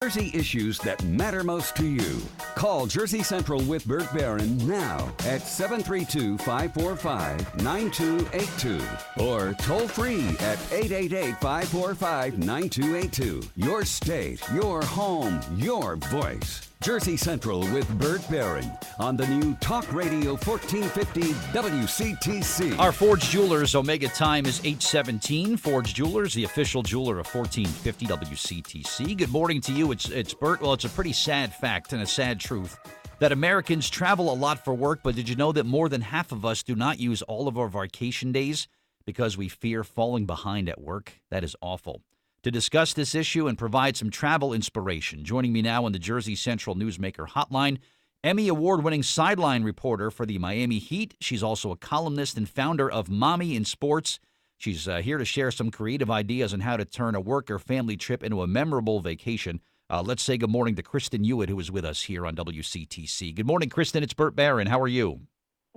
Jersey issues that matter most to you. Call Jersey Central with Bert Barron now at 732-545-9282 or toll free at 888-545-9282. Your state, your home, your voice. Jersey Central with Bert Barron on the new Talk Radio 1450 WCTC. Our Forge Jewelers Omega time is 8:17. Forge Jewelers, the official jeweler of 1450 WCTC. Good morning to you. It's Bert. Well, it's a pretty sad fact and a sad truth that Americans travel a lot for work, but did you know that more than half of us do not use all of our vacation days because we fear falling behind at work? That is awful. To discuss this issue and provide some travel inspiration, joining me now on the Jersey Central Newsmaker Hotline, Emmy award-winning sideline reporter for the Miami Heat. She's also a columnist and founder of Mommy in Sports. She's here to share some creative ideas on how to turn a work or family trip into a memorable vacation. Let's say good morning to Kristen Hewitt, who is with us here on WCTC. Good morning, Kristen. It's Bert Barron. How are you?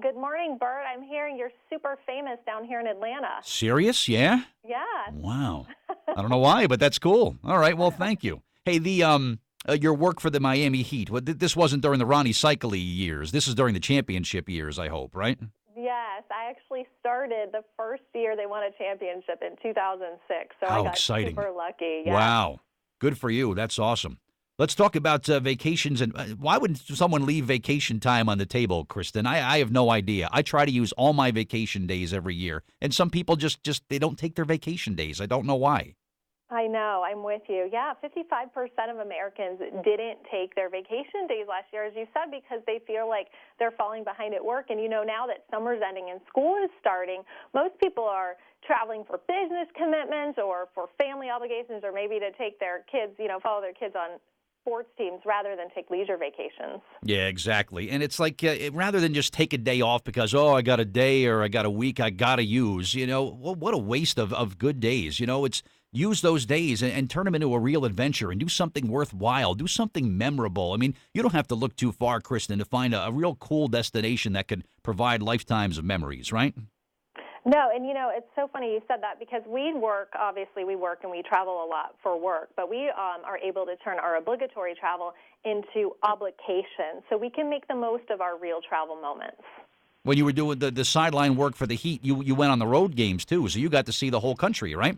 Good morning, Bert. I'm hearing you're super famous down here in Atlanta. Serious? Yeah? Yeah. Wow. I don't know why, but that's cool. All right. Well, thank you. Hey, your work for the Miami Heat, this wasn't during the Ronnie Cycli years. This is during the championship years, I hope, right? Yes. I actually started the first year they won a championship in 2006. So How I got exciting. super lucky. Yeah. Wow. Good for you. That's awesome. Let's talk about vacations. And why would someone leave vacation time on the table, Kristen? I have no idea. I try to use all my vacation days every year. And some people just they don't take their vacation days. I don't know why. I know. I'm with you. Yeah, 55% of Americans didn't take their vacation days last year, as you said, because they feel like they're falling behind at work. And, now that summer's ending and school is starting, most people are traveling for business commitments or for family obligations or maybe to take their kids, follow their kids on sports teams rather than take leisure vacations. Yeah, exactly. And it's like rather than just take a day off because, I got a day or I got a week I got to use, what a waste of good days. It's use those days and turn them into a real adventure and do something worthwhile, do something memorable. I mean, you don't have to look too far, Kristen, to find a real cool destination that could provide lifetimes of memories, right? No, and it's so funny you said that because we work and we travel a lot for work, but we are able to turn our obligatory travel into obligations so we can make the most of our real travel moments. When you were doing the sideline work for the Heat, you went on the road games too, so you got to see the whole country, right?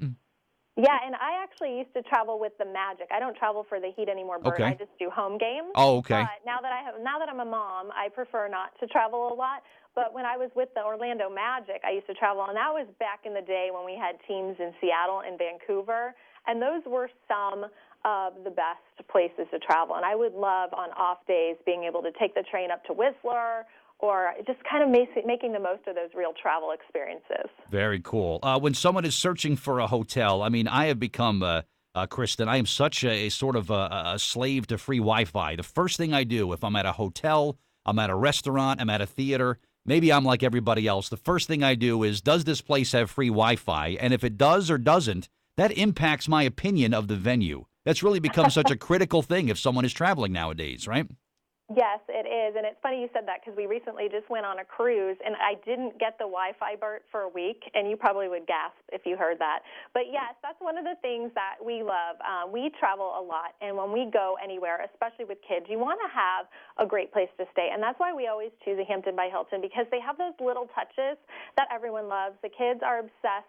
Yeah, and I actually used to travel with the Magic. I don't travel for the Heat anymore, Bert. Okay. I just do home games. Oh, okay. But now that I'm a mom, I prefer not to travel a lot. But when I was with the Orlando Magic, I used to travel, and that was back in the day when we had teams in Seattle and Vancouver, and those were some of the best places to travel. And I would love on off days being able to take the train up to Whistler or just kind of making the most of those real travel experiences. Very cool. When someone is searching for a hotel, I mean, I have become, Kristen, I am such a sort of a slave to free Wi-Fi. The first thing I do if I'm at a hotel, I'm at a restaurant, I'm at a theater, maybe I'm like everybody else. The first thing I do is, does this place have free Wi-Fi? And if it does or doesn't, that impacts my opinion of the venue. That's really become such a critical thing if someone is traveling nowadays, right? Yes, it is. And it's funny you said that because we recently just went on a cruise, and I didn't get the Wi-Fi, Bert, for a week, and you probably would gasp if you heard that. But, yes, that's one of the things that we love. We travel a lot, and when we go anywhere, especially with kids, you want to have a great place to stay. And that's why we always choose a Hampton by Hilton, because they have those little touches that everyone loves. The kids are obsessed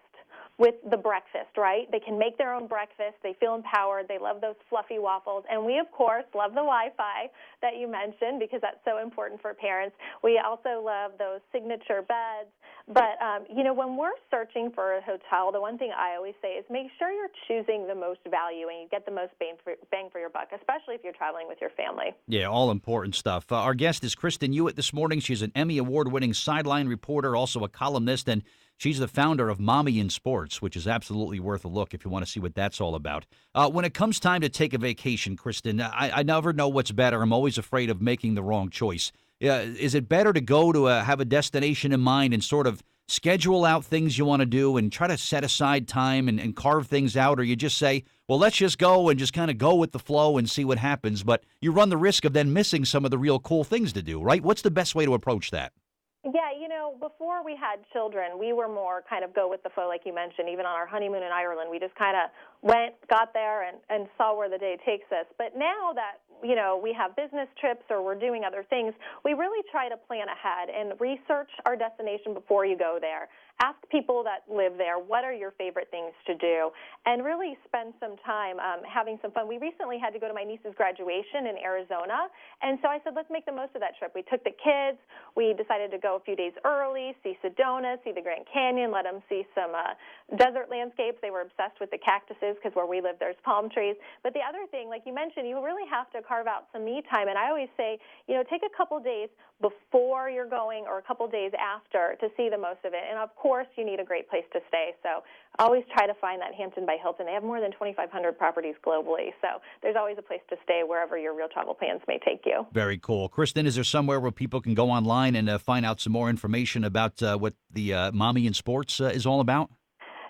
with the breakfast, right? They can make their own breakfast. They feel empowered. They love those fluffy waffles. And we, of course, love the Wi-Fi that you mentioned because that's so important for parents. We also love those signature beds. But, when we're searching for a hotel, the one thing I always say is make sure you're choosing the most value and you get the most bang for your buck, especially if you're traveling with your family. Yeah, all important stuff. Our guest is Kristen Hewitt this morning. She's an Emmy award-winning sideline reporter, also a columnist, and she's the founder of Mommy in Sports, which is absolutely worth a look if you want to see what that's all about. When it comes time to take a vacation, Kristen, I never know what's better. I'm always afraid of making the wrong choice. Is it better to go to have a destination in mind and sort of schedule out things you want to do and try to set aside time and carve things out, or you just say, well, let's just go and just kind of go with the flow and see what happens, but you run the risk of then missing some of the real cool things to do, right? What's the best way to approach that? Yeah, before we had children, we were more kind of go with the flow, like you mentioned. Even on our honeymoon in Ireland, we just kind of got there and saw where the day takes us. But now that, we have business trips or we're doing other things, we really try to plan ahead and research our destination before you go there. Ask people that live there, what are your favorite things to do, and really spend some time having some fun. We recently had to go to my niece's graduation in Arizona, and so I said, let's make the most of that trip. We took the kids. We decided to go a few days early, see Sedona, see the Grand Canyon, let them see some desert landscapes. They were obsessed with the cactuses because where we live there's palm trees. But the other thing, like you mentioned, you really have to carve out some me time, and I always say, take a couple days before you're going or a couple days after to see the most of it. And of course, you need a great place to stay. So always try to find that Hampton by Hilton. They have more than 2,500 properties globally. So there's always a place to stay wherever your real travel plans may take you. Very cool. Kristen, is there somewhere where people can go online and find out some more information about what the Mommy in Sports is all about?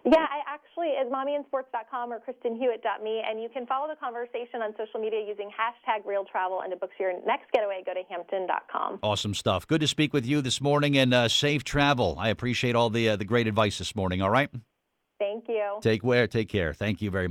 Yeah, I actually is mommyinsports.com or KristenHewitt.me, and you can follow the conversation on social media using #RealTravel, and to book your next getaway, go to Hampton.com. Awesome stuff. Good to speak with you this morning, and safe travel. I appreciate all the great advice this morning, all right? Thank you. Take care. Thank you very much.